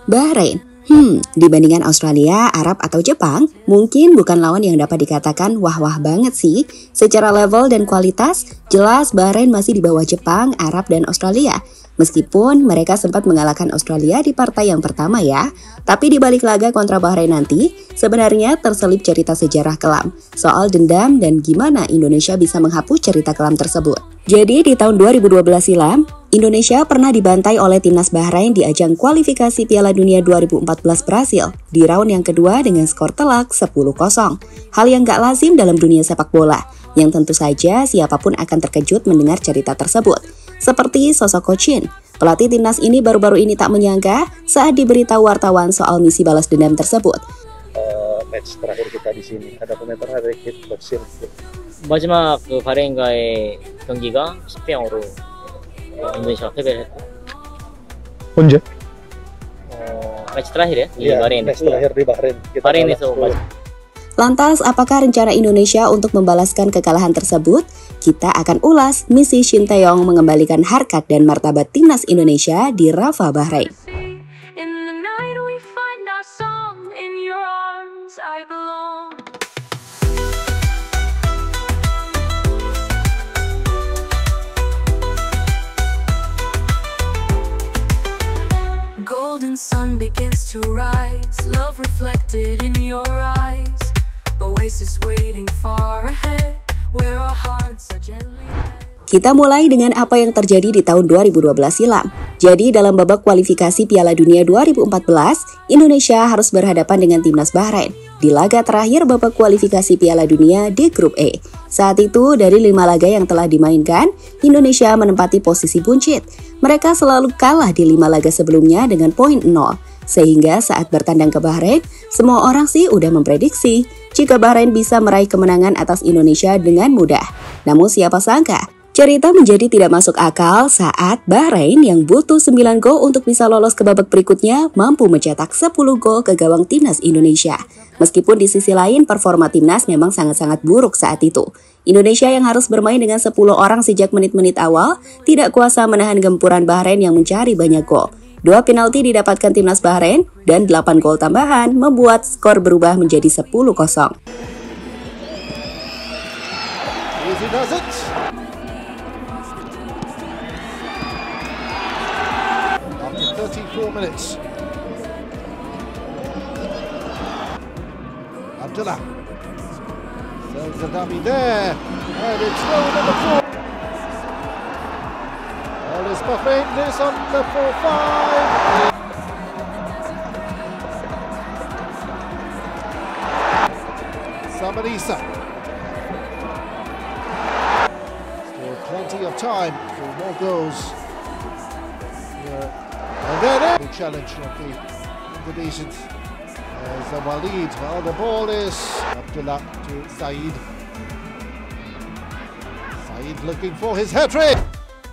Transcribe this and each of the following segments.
Bahrain, dibandingkan Australia, Arab atau Jepang, mungkin bukan lawan yang dapat dikatakan wah-wah banget sih. Secara level dan kualitas, jelas Bahrain masih di bawah Jepang, Arab, dan Australia. Meskipun mereka sempat mengalahkan Australia di partai yang pertama ya, tapi di balik laga kontra Bahrain nanti, sebenarnya terselip cerita sejarah kelam soal dendam dan gimana Indonesia bisa menghapus cerita kelam tersebut. Jadi di tahun 2012 silam, Indonesia pernah dibantai oleh timnas Bahrain di ajang kualifikasi Piala Dunia 2014 Brasil di round yang kedua dengan skor telak 10-0. Hal yang gak lazim dalam dunia sepak bola, yang tentu saja siapapun akan terkejut mendengar cerita tersebut. Seperti sosok Coach Shin, pelatih timnas ini baru-baru ini tak menyangka saat diberitahu wartawan soal misi balas dendam tersebut. Match terakhir kita di sini, ada komentar dari Coach Shin. 마지막 그 바레인과의 경기가 10대0으로 인도네시아가 패배를 했고. 언제? 매치 terakhir ya di Bahrain. Match terakhir di Bahrain. Bahrain에서 Lantas, apakah rencana Indonesia untuk membalaskan kekalahan tersebut? Kita akan ulas misi Shin Tae-yong mengembalikan harkat dan martabat timnas Indonesia di Rafah, Bahrain. Golden sun begins to rise, love reflected in your eyes. Oasis waiting far ahead, where our hearts are gently led. Kita mulai dengan apa yang terjadi di tahun 2012 silam. Jadi dalam babak kualifikasi Piala Dunia 2014, Indonesia harus berhadapan dengan timnas Bahrain di laga terakhir babak kualifikasi Piala Dunia di grup E. Saat itu dari 5 laga yang telah dimainkan, Indonesia menempati posisi buncit. Mereka selalu kalah di 5 laga sebelumnya dengan poin 0. Sehingga saat bertandang ke Bahrain, semua orang sih udah memprediksi jika Bahrain bisa meraih kemenangan atas Indonesia dengan mudah. Namun siapa sangka, cerita menjadi tidak masuk akal saat Bahrain yang butuh 9 gol untuk bisa lolos ke babak berikutnya mampu mencetak 10 gol ke gawang timnas Indonesia. Meskipun di sisi lain performa timnas memang sangat-sangat buruk saat itu. Indonesia yang harus bermain dengan 10 orang sejak menit-menit awal tidak kuasa menahan gempuran Bahrain yang mencari banyak gol. 2 penalti didapatkan timnas Bahrain dan 8 gol tambahan membuat skor berubah menjadi 10-0. After 34 minutes. Abdullah. There's the dummy there. And it's goal number 4. Well, it's Bahrain this on the 4-5. Samarisa. Still plenty of time for more goals. And then the challenge of the Indonesians as the Walid. Well, the ball is Abdullah to Said. Said looking for his hat-trick.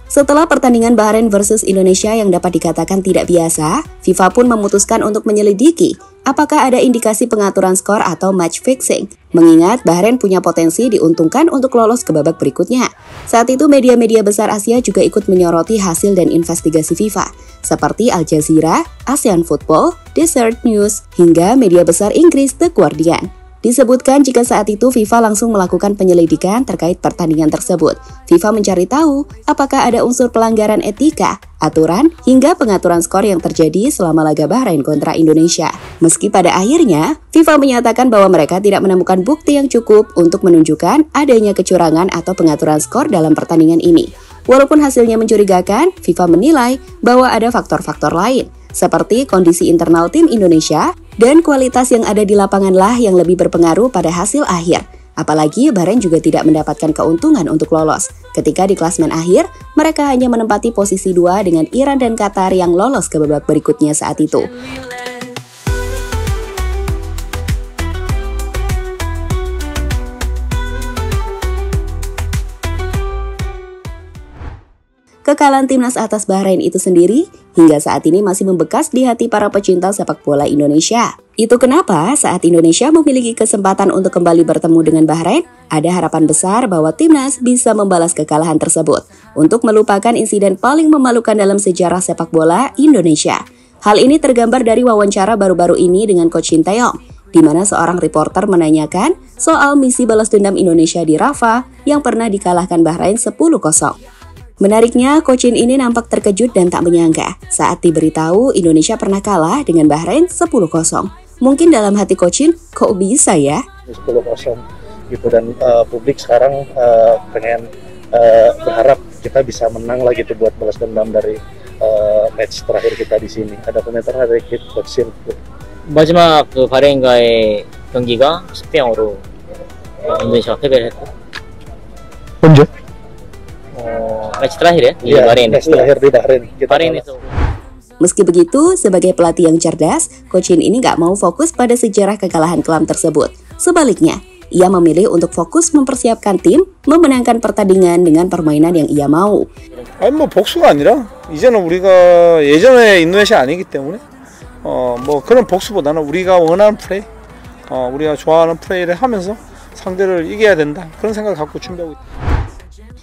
Setelah pertandingan Bahrain versus Indonesia yang dapat dikatakan tidak biasa, FIFA pun memutuskan untuk menyelidiki apakah ada indikasi pengaturan skor atau match fixing, mengingat Bahrain punya potensi diuntungkan untuk lolos ke babak berikutnya. Saat itu media-media besar Asia juga ikut menyoroti hasil dan investigasi FIFA, seperti Al Jazeera, ASEAN Football, Desert News, hingga media besar Inggris The Guardian. Disebutkan jika saat itu FIFA langsung melakukan penyelidikan terkait pertandingan tersebut. FIFA mencari tahu apakah ada unsur pelanggaran etika, aturan, hingga pengaturan skor yang terjadi selama laga Bahrain kontra Indonesia. Meski pada akhirnya, FIFA menyatakan bahwa mereka tidak menemukan bukti yang cukup untuk menunjukkan adanya kecurangan atau pengaturan skor dalam pertandingan ini. Walaupun hasilnya mencurigakan, FIFA menilai bahwa ada faktor-faktor lain, seperti kondisi internal tim Indonesia dan kualitas yang ada di lapangan lah yang lebih berpengaruh pada hasil akhir. Apalagi Bahrain juga tidak mendapatkan keuntungan untuk lolos. Ketika di klasmen akhir, mereka hanya menempati posisi 2 dengan Iran dan Qatar yang lolos ke babak berikutnya saat itu. kekalahan timnas atas Bahrain itu sendiri hingga saat ini masih membekas di hati para pecinta sepak bola Indonesia. Itu kenapa saat Indonesia memiliki kesempatan untuk kembali bertemu dengan Bahrain, ada harapan besar bahwa timnas bisa membalas kekalahan tersebut untuk melupakan insiden paling memalukan dalam sejarah sepak bola Indonesia. Hal ini tergambar dari wawancara baru-baru ini dengan Coach Shin Tae-yong, di mana seorang reporter menanyakan soal misi balas dendam Indonesia di Rafah yang pernah dikalahkan Bahrain 10-0. Menariknya, Coach Shin ini nampak terkejut dan tak menyangka saat diberitahu Indonesia pernah kalah dengan Bahrain 10-0. Mungkin dalam hati Coach Shin, kok bisa ya? 10-0 gitu, dan publik sekarang pengen berharap kita bisa menang lagi gitu buat balas dendam dari match terakhir kita di sini. Ada komentar dari Coach Shin. 마지막 그 바레인과의 경기가 10대0으로 인도네시아가 패배를 했고. 언제? match terakhir ya di Bahrain. Match terakhir di Bahrain. Bahrain itu. Meski begitu, sebagai pelatih yang cerdas, Coach Shin ini nggak mau fokus pada sejarah kekalahan kelam tersebut. Sebaliknya, ia memilih untuk fokus mempersiapkan tim memenangkan pertandingan dengan permainan yang ia mau. 아니 뭐 복수가 아니라 이제는 우리가 예전에 인도네시아 아니기 때문에 뭐 그런 복수보다는 우리가 원하는 플레이, 우리가 좋아하는 플레이를 하면서 상대를 이겨야 된다. 그런 생각을 갖고 준비하고 있다.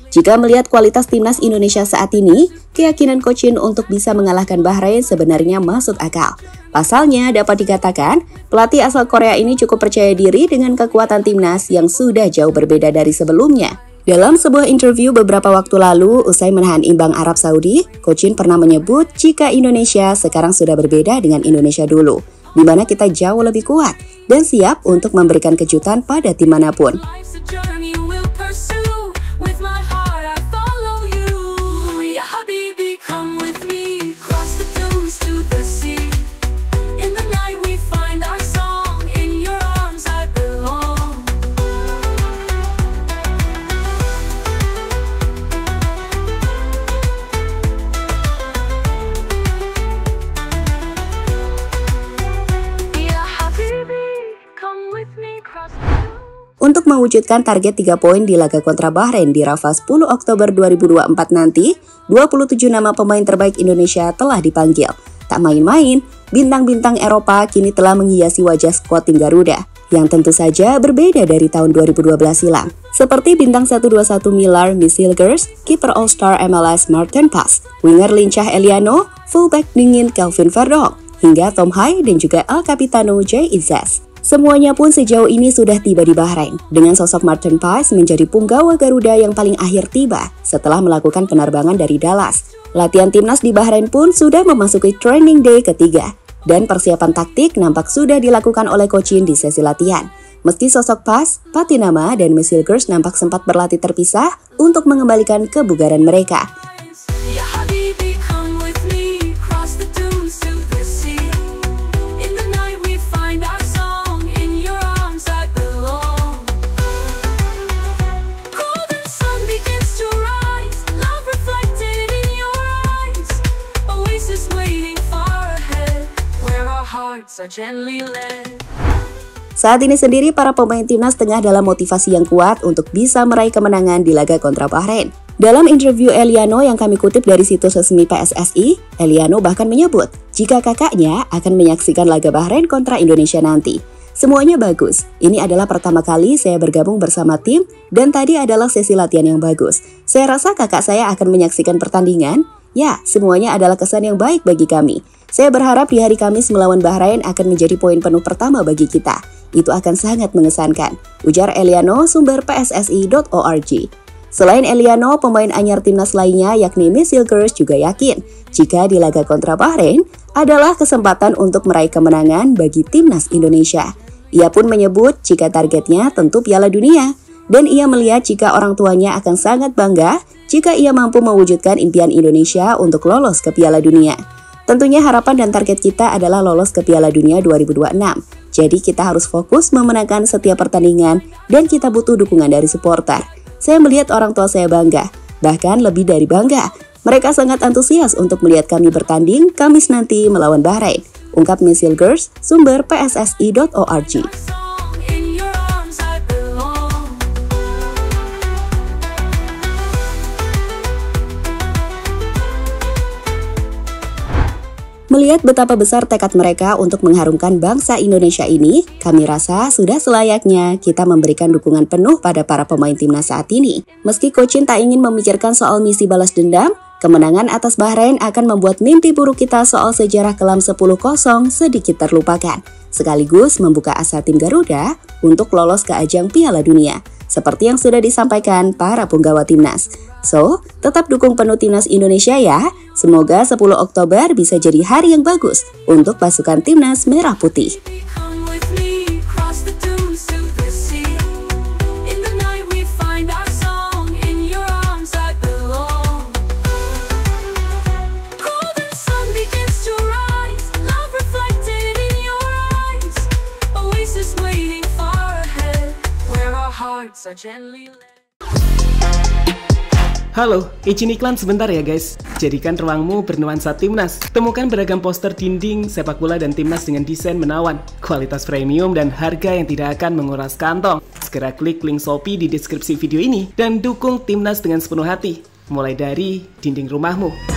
Jika melihat kualitas timnas Indonesia saat ini, keyakinan Coach Shin untuk bisa mengalahkan Bahrain sebenarnya masuk akal. Pasalnya, dapat dikatakan, pelatih asal Korea ini cukup percaya diri dengan kekuatan timnas yang sudah jauh berbeda dari sebelumnya. Dalam sebuah interview beberapa waktu lalu, usai menahan imbang Arab Saudi, Coach Shin pernah menyebut jika Indonesia sekarang sudah berbeda dengan Indonesia dulu, di mana kita jauh lebih kuat dan siap untuk memberikan kejutan pada tim manapun. Untuk mewujudkan target 3 poin di laga kontra Bahrain di Rafah 10 Oktober 2024 nanti, 27 nama pemain terbaik Indonesia telah dipanggil. Tak main-main, bintang-bintang Eropa kini telah menghiasi wajah skuad tim Garuda, yang tentu saja berbeda dari tahun 2012 silam. Seperti bintang 121 Millar Misilgers, kiper All-Star MLS Martin Paes, winger lincah Eliano, fullback dingin Kelvin Verdonk, hingga Tom Hai dan juga El Capitano Jay Izzez. Semuanya pun sejauh ini sudah tiba di Bahrain, dengan sosok Martin Paes menjadi punggawa Garuda yang paling akhir tiba setelah melakukan penerbangan dari Dallas. Latihan timnas di Bahrain pun sudah memasuki training day ketiga, dan persiapan taktik nampak sudah dilakukan oleh Coach Shin di sesi latihan. Meski sosok Paes, Patinama, dan Misilgers nampak sempat berlatih terpisah untuk mengembalikan kebugaran mereka. Saat ini sendiri para pemain timnas tengah dalam motivasi yang kuat untuk bisa meraih kemenangan di laga kontra Bahrain. Dalam interview Eliano yang kami kutip dari situs resmi PSSI, Eliano bahkan menyebut jika kakaknya akan menyaksikan laga Bahrain kontra Indonesia nanti. Semuanya bagus, ini adalah pertama kali saya bergabung bersama tim dan tadi adalah sesi latihan yang bagus. Saya rasa kakak saya akan menyaksikan pertandingan. Ya, semuanya adalah kesan yang baik bagi kami. Saya berharap di hari Kamis melawan Bahrain akan menjadi poin penuh pertama bagi kita. Itu akan sangat mengesankan, ujar Eliano, sumber pssi.org. Selain Eliano, pemain anyar timnas lainnya yakni Misilgers juga yakin jika di laga kontra Bahrain adalah kesempatan untuk meraih kemenangan bagi timnas Indonesia. Ia pun menyebut jika targetnya tentu Piala Dunia, dan ia melihat jika orang tuanya akan sangat bangga jika ia mampu mewujudkan impian Indonesia untuk lolos ke Piala Dunia. Tentunya harapan dan target kita adalah lolos ke Piala Dunia 2026. Jadi kita harus fokus memenangkan setiap pertandingan dan kita butuh dukungan dari supporter. Saya melihat orang tua saya bangga, bahkan lebih dari bangga. Mereka sangat antusias untuk melihat kami bertanding Kamis nanti melawan Bahrain, ungkap Misilgers, sumber pssi.org. Melihat betapa besar tekad mereka untuk mengharumkan bangsa Indonesia ini, kami rasa sudah selayaknya kita memberikan dukungan penuh pada para pemain timnas saat ini. Meski Coach Shin tak ingin memikirkan soal misi balas dendam, kemenangan atas Bahrain akan membuat mimpi buruk kita soal sejarah kelam 10-0 sedikit terlupakan, sekaligus membuka asa tim Garuda untuk lolos ke ajang Piala Dunia, seperti yang sudah disampaikan para punggawa timnas. So, tetap dukung penuh timnas Indonesia ya. Semoga 10 Oktober bisa jadi hari yang bagus untuk pasukan timnas Merah Putih. Come with me, cross the dunes to the sea. In the night we find our song, in your arms I belong. Golden sun begins to rise, love reflected in your eyes. Oasis waiting far ahead, where our hearts are gently led. Halo, izin iklan sebentar ya guys. Jadikan ruangmu bernuansa timnas. Temukan beragam poster dinding, sepak bola dan timnas dengan desain menawan, kualitas premium dan harga yang tidak akan menguras kantong. Segera klik link Shopee di deskripsi video ini dan dukung timnas dengan sepenuh hati. Mulai dari dinding rumahmu.